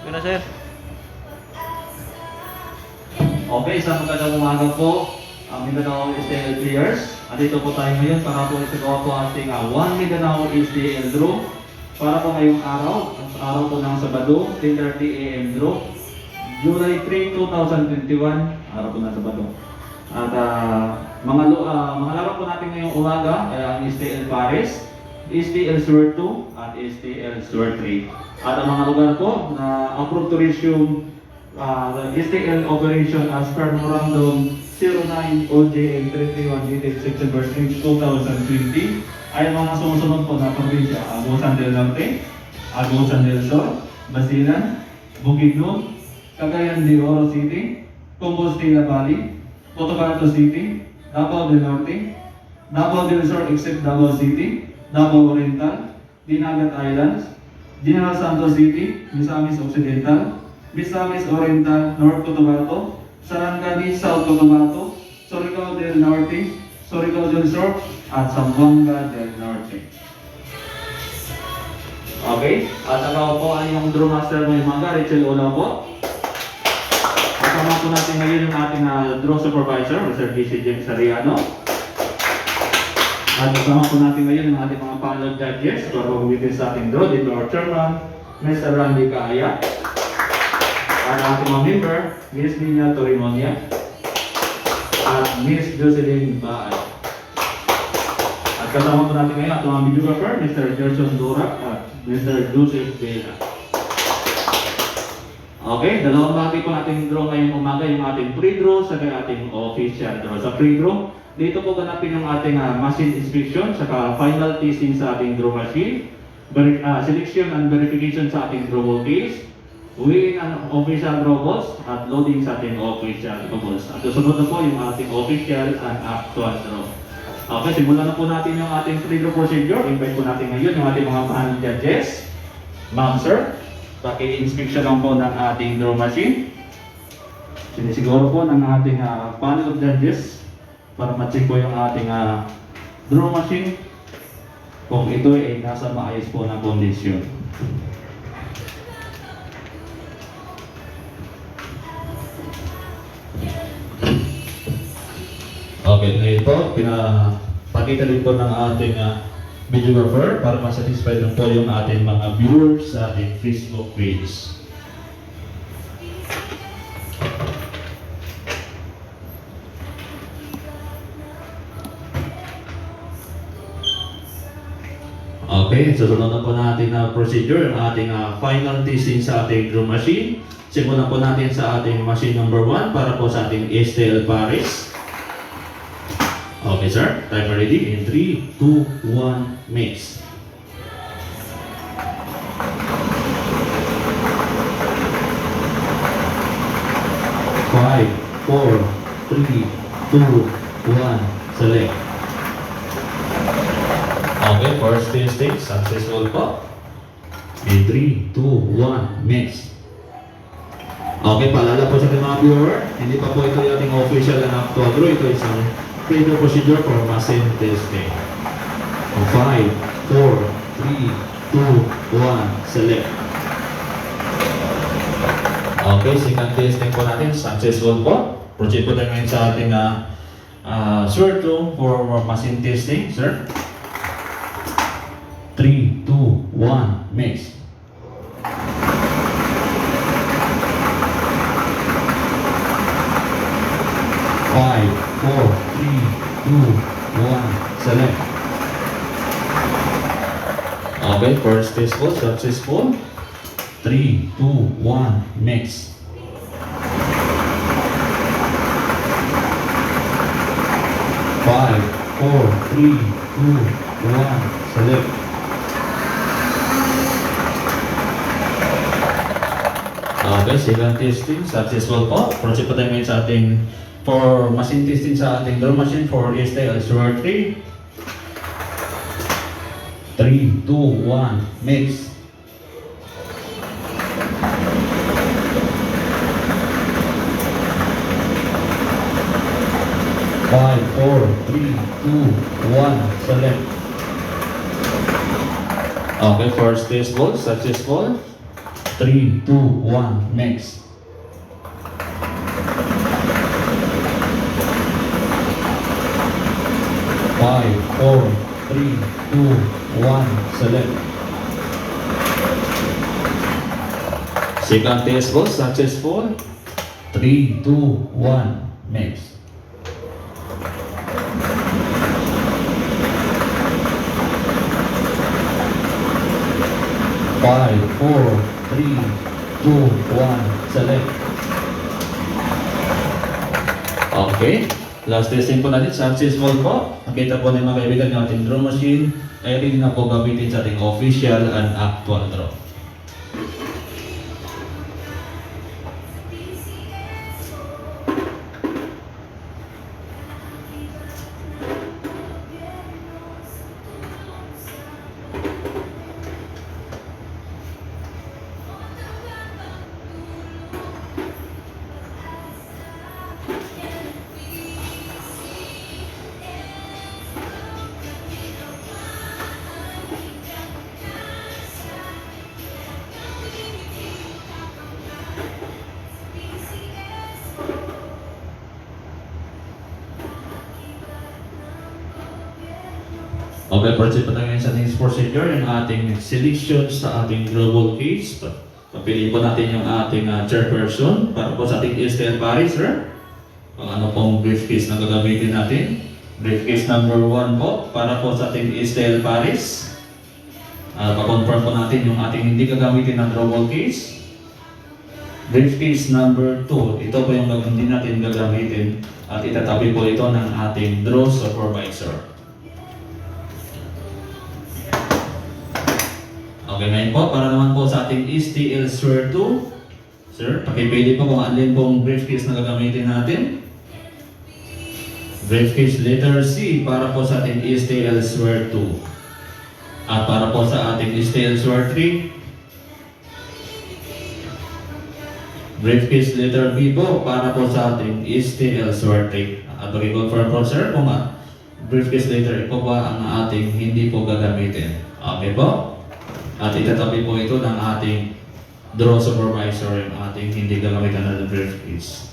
Yun na, sir. Okay, isang magandang umaga po. Mindanao STL players. Andito po tayo ngayon para po isagawa po ating One Mindanao STL draw. Para po ngayong araw, ang araw po ng Sabado, 10:30 AM draw. July 3, 2021, araw po ng Sabado. At mga laro po natin ngayong umaga ay ang STL Pares, STL Sword 2 at STL Sword 3. At ang mga lugar po na approved to resume STL operation as per Memorandum 09 OJL 331 dated September 6, 2020 ay mga sumusunod po na probinsya: Agusan del Norte, Agusan del Sur, Basilan, Bukidnon, Cagayan de Oro City, Compostela Valley, Cotabato City, Davao del Norte, Davao del Sur except Davao City, Davao Oriental, Dinagat Islands, General Santos City, Misamis Occidental, Misamis Oriental, North Cotabato, Sarangani, South Cotabato, Surigao del Norte, Surigao del Sur, at Zamboanga del Norte. Okay, at ako po ay yung draw master ng mga Rachel Ola po. Kasama po natin ngayon yung ating draw supervisor, Mr. DC James Sariano. At kasama po natin ngayon yung ating mga panel judges para mag-witness sa ating draw. Dito our chairman, Mr. Randy Kaaya. At ang ating mga member, Ms. Nina Torimonia at Ms. Jocelyn Baay. At kasama po natin ngayon ang mga videographer, Mr. Gerson Dora at Mr. Joseph Vela. Okay, dalawang bahagi po natin draw ngayong umaga, yung ating pre-draw sa ating official draw. Sa pre-draw, dito po ganapin yung ating machine inspection, saka final testing sa ating draw machine, selection and verification sa ating draw case, weighing ang official draw balls, at loading sa ating official balls. At susunod na po yung ating official and actual draw. Okay, simulan na po natin yung ating pre-draw procedure. Invite po natin ngayon yung ating mga panel judges. Ma'am, sir, paki-inspection lang po ng ating draw machine. Sinisiguro po ng ating panel of judges para ma-check po yung ating draw machine kung ito ay nasa maayos po na kondisyon. Okay, ngayon po, pinapakita din po ng ating videographer para masatisfy din po yung ating mga viewers sa ating Facebook page. Okay, susunod na po natin na procedure, yung ating final testing sa ating draw machine. Simulan po natin sa ating machine number 1 para po sa ating STL Pares. Okay, sir. Timer ready in 3, 2, 1, mix. Five, 4, 3, 2, 1, select. Okay, first testing, successful po. In 3, 2, 1, mix. Okay, paalala po sa mga viewer, hindi pa po ito yung ating official and actual draw. Ito isang pre-draw procedure for machine testing. 5, 4, 3, 2, 1, select. Okay, second testing po natin, successful po. Proceed po tayo ngayon sa ating Sword 2 for machine testing, sir. 3, 2, 1, mix. Five, 4, 3, 2, 1, select. Okay, first test po, successful. 3, 2, 1, mix. 5, 4, 3, 2, 1, select. Okay, second testing, successful po. Proceed po tayo ngayon sa ating for machine testing sa ating draw machine for STL Sword 3. 3, 2, 1, mix. 5, 4, 3, 2, 1, select. Okay, first test goal, successful. 3, 2, 1, next. Five, four, three, two, one, select. Second test was successful. 3, 2, 1, next. Five, four, three, two, one, select. Okay. Last testing po natin, successful po. Nakita po ng mga kaibigan ng ating draw machine ay ready na po gamitin sa ating official and actual draw. Okay, proceed pa tayo sa ating procedure, yung ating selection sa ating global case. Papiliin po natin yung ating chairperson para po sa ating STL Paris, sir. Kung ano pong briefcase na gagamitin natin. Briefcase number 1 po, para po sa ating STL Paris. Pa-confirm po natin yung ating hindi gagamitin ng global case. Briefcase number 2, ito po yung hindi natin gagamitin at itatabi po ito ng ating draw supervisor. Okay, ngayon po, para naman po sa ating STL Square 2. Sir, pakipili po kung alin pong briefcase na gagamitin natin. Briefcase letter C para po sa ating STL Square 2. At para po sa ating STL Square 3. Briefcase letter B po para po sa ating STL Square 3. At pag-confirm po, sir, kung briefcase letter po ba ang ating hindi po gagamitin. Okay po? At itatabi po ito ng ating draw supervisor, yung ating hindi gagamitan na briefcase.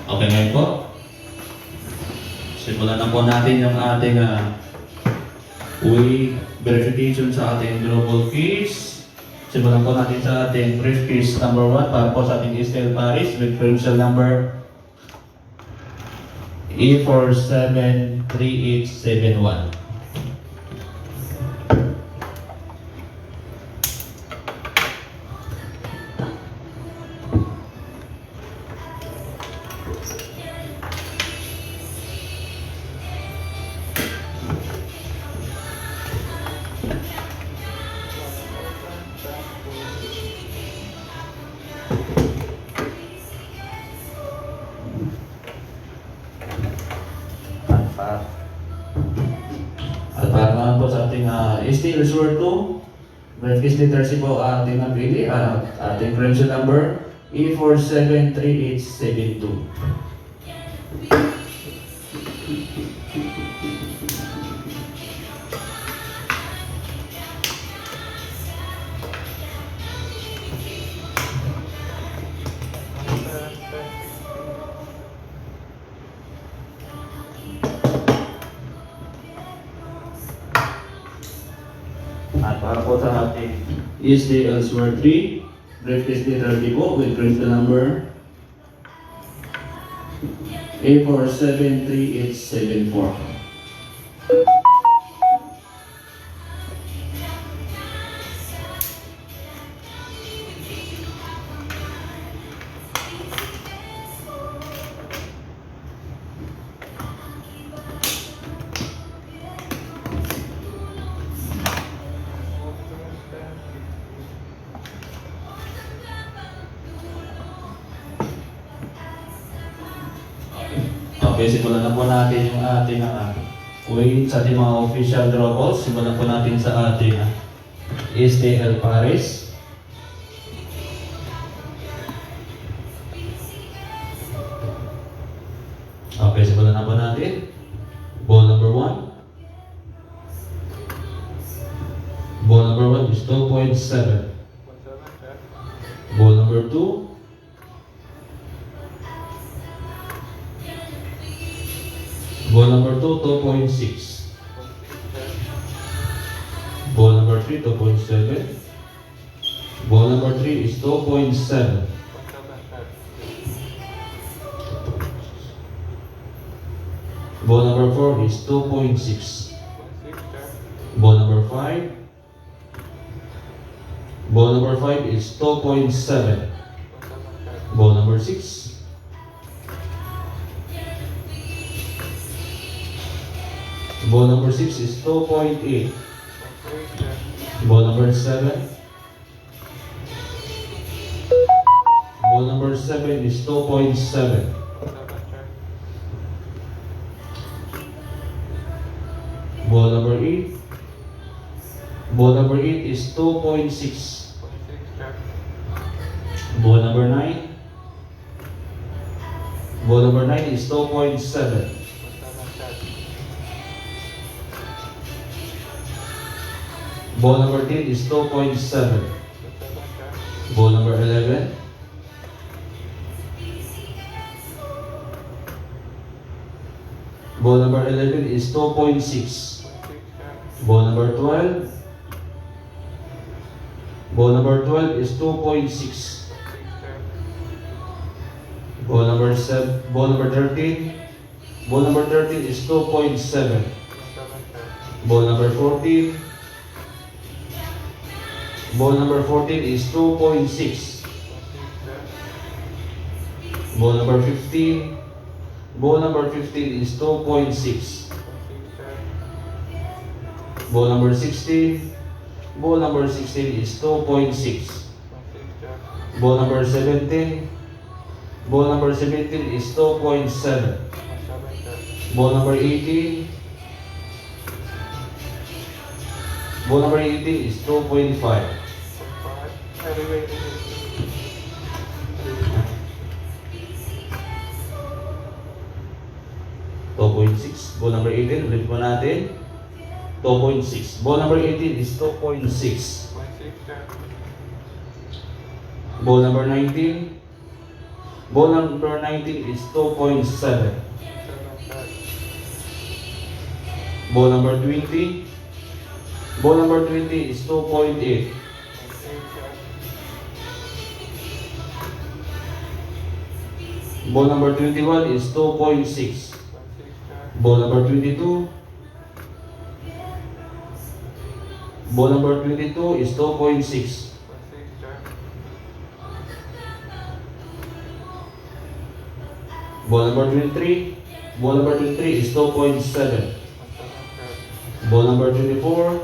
Okay ngayon po. Simulan na po natin yung ating verification sa ating global case. Simulan po natin sa ating briefcase number 1 para po sa ating STL Paris with credential number E473871. At para naman po sa ating STL Square 2, briefcase letter C po ating napili at ating credential number E473872. At para po sa ating STL Square 3, briefcase letter D po with credential number A473874. Okay, simulan na po natin yung ating wait sa ating mga official draw calls. Simulan po natin sa ating STL Paris. Okay, simulan na po natin. Ball number 1. Ball number 1 is 2.7. number 2. Ball number 2, 2.6. Ball number 3, 2.7. Ball number 3 is 2.7. Ball number 4 is 2.6. Ball number 5. Ball number 5 is 2.7. Ball number 6. Ball number 6 is 2.8. Ball number 7. Ball number 7 is 2.7. Ball number 8. Ball number 8 is 2.6. Ball number 9. Ball number 9 is 2.7. Ball number 10 is 2.7. Ball number 11. Ball number 11 is 2.6. Ball number 12. Ball number 12 is 2.6. Ball number 7. Ball number 13. Ball number 13 is 2.7. Ball number 14. Ball number 14 is 2.6. Ball number 15. Ball number 15 is 2.6. Ball number 16. Ball number 16 is 2.6. Ball number 17. Ball number 17 is 2.7. Ball number 18. Ball number 18 is 2.5. 2.6. Ball number 18, ulit po natin. 2.6. Ball number 18 is 2.6. Ball number 19. Ball number 19 is 2.7. Ball number 20. Ball number 20 is 2.8. Ball number 21 is 2.6. Ball number 22. Ball number 22 is 2.6. Ball number 23. Ball number 23 is 2.7. Ball number 24.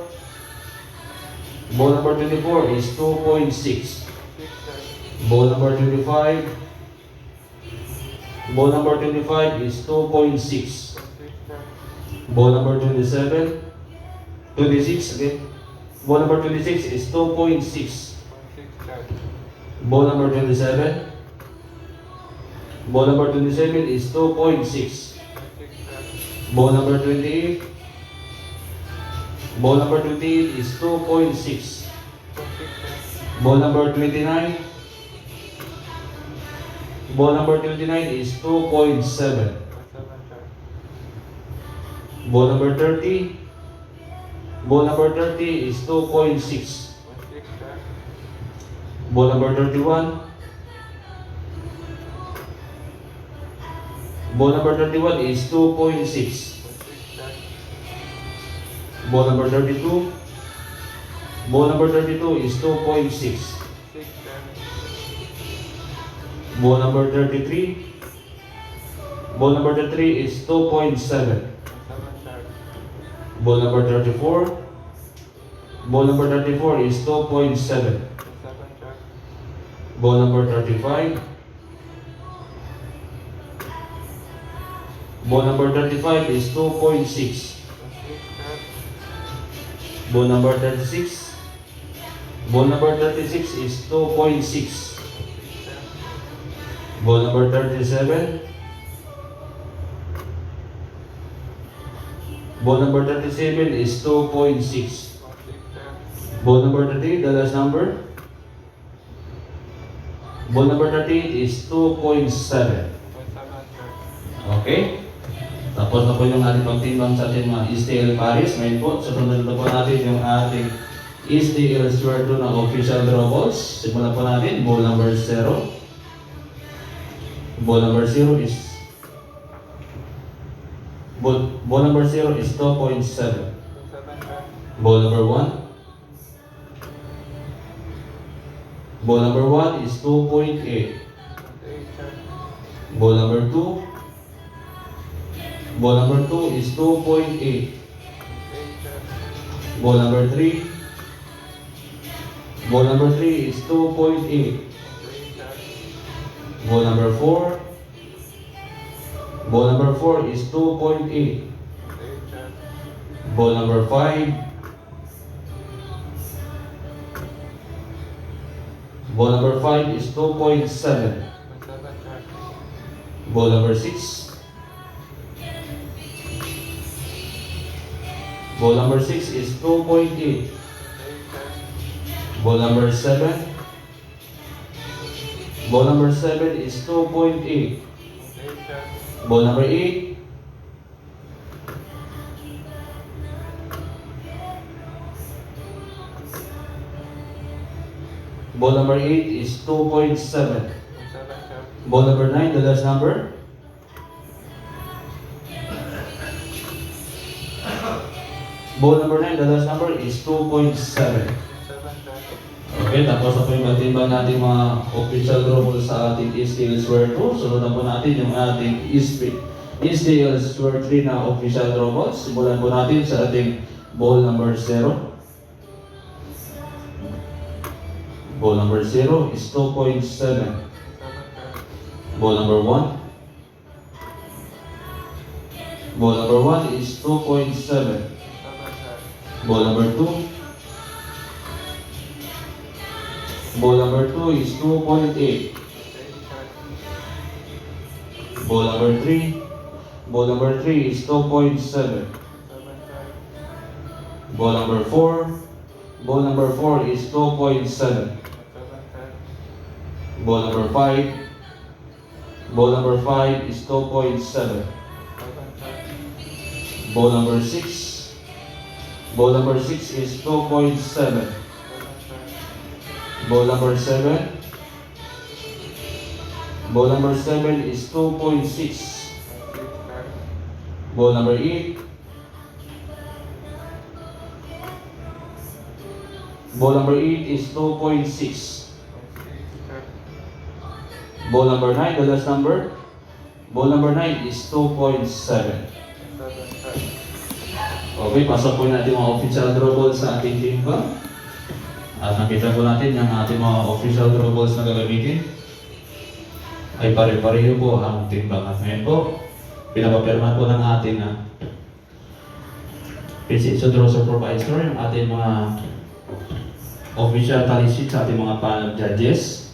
Ball number 24 is 2.6. Ball number 25. Ball number 25 is 2.6. Ball number 27. 26 again. Ball number 26 is 2.6. Ball number 27. Ball number 27 is 2.6. Ball number 28. Ball number 28 is 2.6. Ball number 29. Ball number 29 is 2.7. Ball number 30. Ball number 30 is 2.6. Ball number 31. Ball number 31 is 2.6. Ball number 32. Ball number 32 is 2.6. Ball number 33. Ball number 33 is 2.7. Ball number 34. Ball number 34 is 2.7. Ball number 35. Ball number 35 is 2.6. Ball number 36. Ball number 36 is 2.6. Ball number 37. Ball number 37 is 2.6. Ball number 30, the last number. Ball number 38 is 2.7. Okay? Tapos na po yung ating pagtimbang sa ating mga STL Paris. Ngayon po, susunod na po natin yung ating STL Square 2 na official draw balls. Simulan po natin, ball number 0. Ball number 0 is ball number 0 is 2.7. Ball number 1. Ball number 1 is 2.8. Ball number 2. Ball number 2 is 2.8. Ball number 3. Ball number 3 is 2.8. Ball number 4. Ball number 4 is 2.8. Ball number 5. Ball number 5 is 2.7. Ball number 6. Ball number 6 is 2.8. Ball number 7. Ball number 7 is 2.8. Ball number 8. Ball number 8 is 2.7. Ball number 9, the last number. Ball number 9, the last number is 2.7. Okay, tapos na po yung magtimbang natin mga official draw balls sa ating STL Square 2. Sunod na po natin yung ating STL Square 3 na official draw balls. Simulan po natin sa ating ball number 0. Ball number 0 is 2.7. Ball number 1. Ball number 1 is 2.7. Ball number 2. Ball number 2 is 2.8. Ball number 3. Ball number 3 is 2.7. Ball number 4. Ball number 4 is 2.7. Ball number 5. Ball number 5 is 2.7. Ball number 6. Ball number 6 is 2.7. Ball number 7. Ball number 7 is 2.6. Ball number 8. Ball number 8 is 2.6. Ball number 9, the last number. Ball number 9 is 2.7. Okay, pasok po natin mga official draw balls sa ating team ko. At nakita po natin yung ating mga official draw balls na gagamitin ay pare-pareho po ang timbang. At ngayon po, pinapapirma po ng ating PCSO Draw Supervisor yung ating mga official tally sheet sa ating mga panel judges.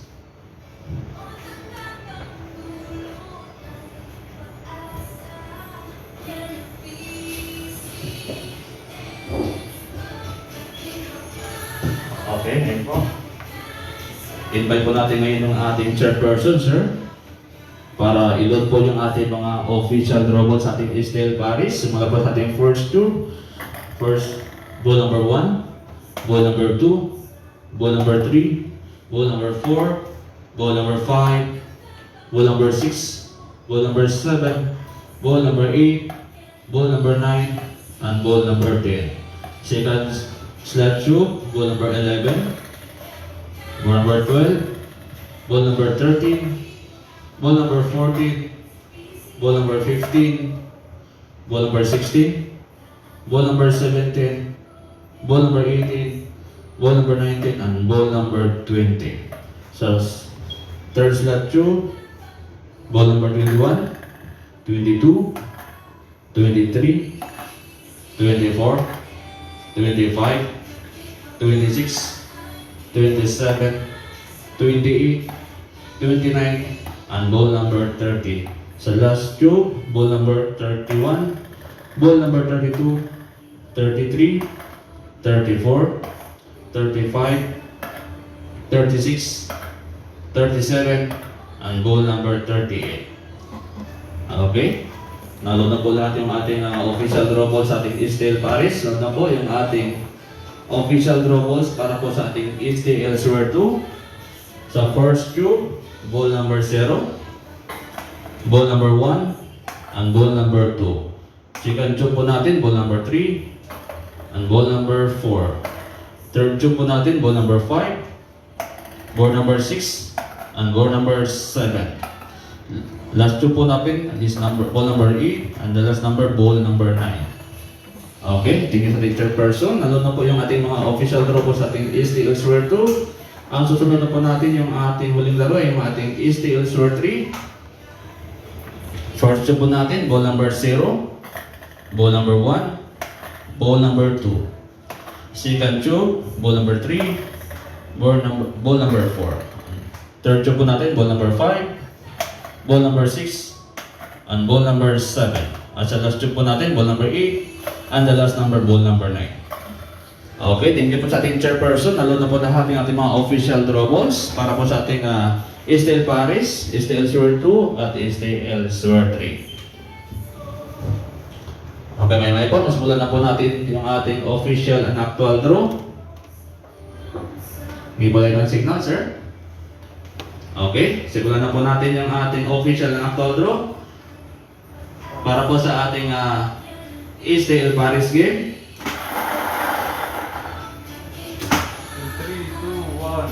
Okay, ngayon po. Invite po natin ngayon yung ating chairperson, sir, para i-load po yung ating mga official draw balls sa ating STL Paris. Mga po sa ating first two. First, ball number 1, ball number 2, ball number 3, ball number 4, ball number 5, ball number 6, ball number 7, ball number 8, ball number 9, and ball number 10. Second slot 2, ball number 11, ball number 12, ball number 13, ball number 14, ball number 15, ball number 16, ball number 17, ball number 18, ball number 19, and ball number 20. So, third slot 2, ball number 21, 22, 23, 24, 25, 26, 27, 28, 29, and ball number 30. So last two, ball number 31, ball number 32, 33, 34, 35, 36, 37, and goal number 38. Okay? Nalo na po lahat yung ating official draw balls sa ating STL Paris. Nalo na po yung ating official draw balls para po sa ating STL Elsewhere 2. Sa first queue, ball number 0, ball number 1, and ball number 2. Second queue po natin, ball number 3, and ball number 4. Third queue po natin, ball number 5, ball number 6, and ball number 7. Last queue po natin is ball number 8, and the last number, ball number 9. Okay, tingin sa teacher person. Nalo na po yung ating mga official draw po sa ating STL Elsewhere 2. Ang susunod na po natin yung ating huling laro ay yung ating STL Elsewhere 3. First queue po natin, ball number 0, ball number 1, ball number 2. Second queue, ball number 3, ball number 4. Third queue po natin, ball number 5, ball number 6, and ball number 7. At sa last queue po natin, ball number 8, and the last number, ball number 9. Okay, thank you po sa ating chairperson. Nalo na po lahat ng ating mga official draw balls para po sa ating STL Paris, STL Elsewhere 2, at STL Elsewhere 3. Okay, may po. Nasimulan na po natin yung ating official and actual draw. Ibigay ng signal, sir. Okay, simulan na po natin yung ating official and actual draw para po sa ating STL Paris game. 3, 2, 1.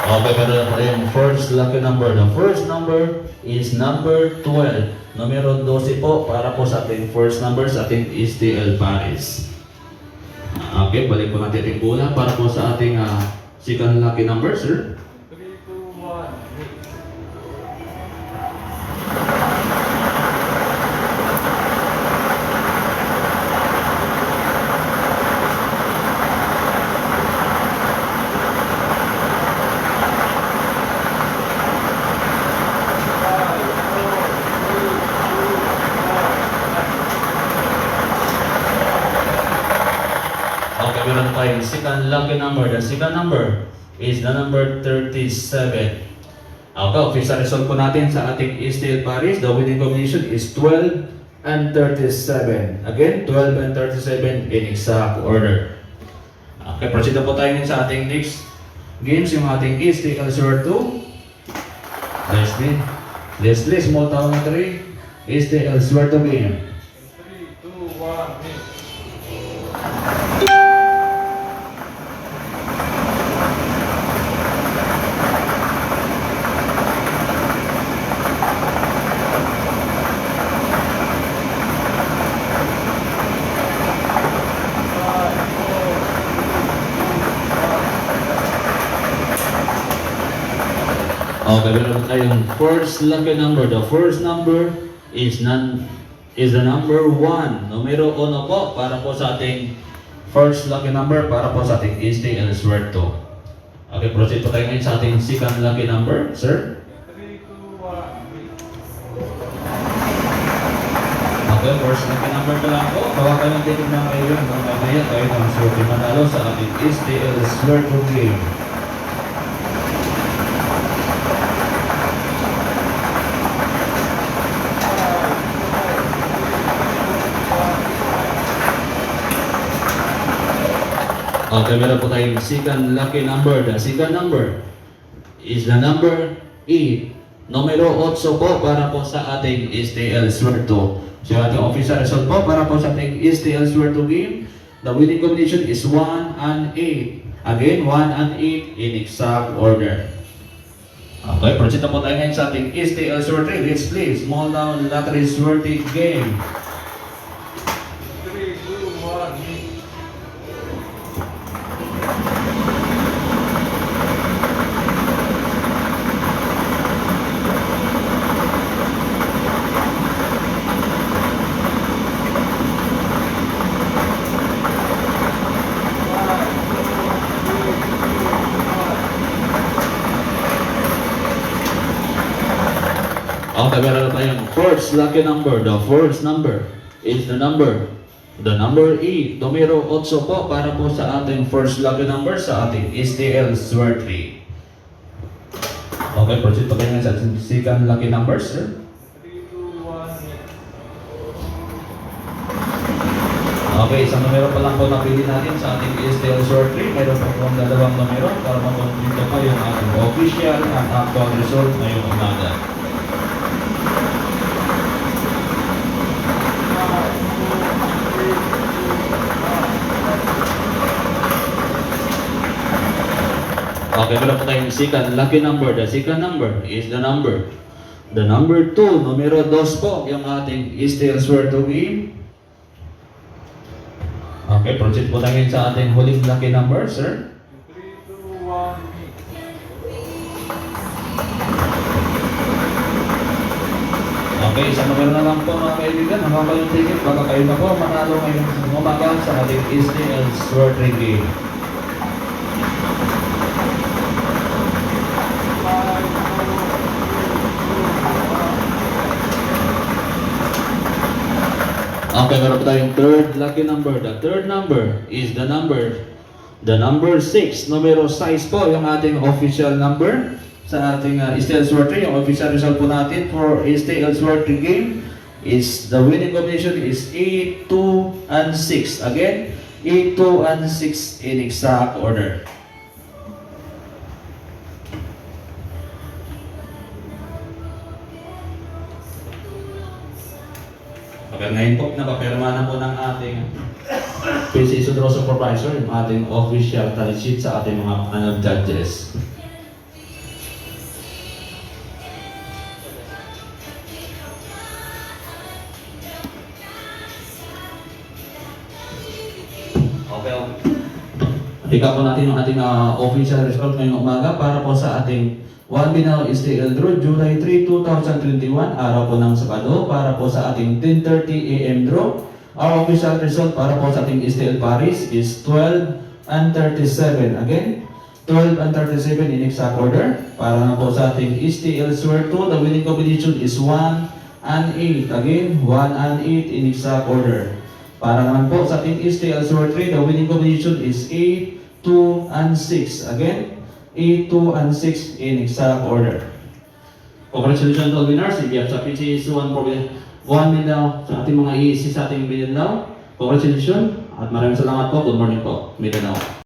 Okay, meron na yung first lucky number. The first number is number 12. Numero 12 po para po sa ating first number sa ating STL Paris. Okay, balik po natin ating bola para po sa ating second lucky number, sir. 3, 2, 1. Okay, meron tayong second lucky number. The second number is the number 37. Okay, official result po natin sa ating STL Paris. The winning combination is 12 and 37. Again, 12 and 37 in exact order. Okay, proceed na po tayo sa ating next games, yung ating STL Elsewhere 2. Leslie, small town 3, STL Elsewhere 2 game. 3, 2, 1. Okay, meron tayong first lucky number. The first number is the number 1. Numero 1 po para po sa ating first lucky number para po sa ating STL Elsewhere 2. Okay, proceed po tayo ngayon sa ating second lucky number, sir. 3, 2, 1. Okay, first lucky number pa lang po. Baka kayo titig na kayo yun. Mamaya tayo ng suwerte manalo sa ating STL Elsewhere 2 game. Okay, meron po tayong second lucky number. The second number is the number 8. Numero 8 po para po sa ating STL Elsewhere 2. So yung ating official result po para po sa ating STL Elsewhere 2 game. The winning combination is 1 and 8. Again, 1 and 8 in exact order. Okay, proceed na po tayo ngayon sa ating STL Elsewhere 3. Let's play small down lottery swerte game. 3, 2, 1. Okay, meron na tayong first lucky number. The first number is the number 8. Numero 8 po para po sa ating first lucky number sa ating STL Swerte. Okay, proceed pa kayo sa second lucky number, sir. 3, 2, 1, hit. Okay, isang numero pa lang po napili natin sa ating STL Swerte. Mayroon pa po ang dalawang numero para makomplito pa yung ating official at actual result ngayong umaga. 5, 4, 3, 2, 1. Okay, meron po tayong second lucky number. The second number is the number 2. Numero 2 po yung ating STL Swerte game. Okay, proceed po tayo sa ating huling lucky number, sir. 3, 2, 1, hit. Okay, isang numero na lang po mga kaibigan. Nakakayong ticket. Baka kayo na po manalo ngayong umaga sa ating STL Swerte game. 5, 4, 3, 2, 1. Okay, meron po tayong third lucky number. The third number is the number 6. Numero 6 po yung ating official number sa ating STL Swerte. Yung official result po natin for STL Swerte game is the winning combination is 8, 2, and 6. Again, 8, 2, and 6 in exact order. Okay, ngayon po, napapirma na po ng ating PC Sudro Supervisor, yung ating official tally sheet sa ating mga panel judges. Okay, ika po natin yung ating official result ngayong umaga para po sa ating 1 Binaw STL Draw, July 3, 2021, araw po ng Sabado, para po sa ating 10:30 AM draw. Our official result para po sa ating STL Paris is 12 and 37. Again, 12 and 37 in exact order. Para na po sa ating STL Swerte 2, the winning combination is 1 and 8. Again, 1 and 8 in exact order. Para naman po sa ating STL Swerte 3, the winning combination is 8, 2, and 6. Again, 8, 2, and 6 in exact order. Congratulations to all winners. If you have sa PCS 1 Mindanao sa ating mga EEC sa ating Mindanao. Congratulations at maraming salamat po. Good morning po, Mindanao.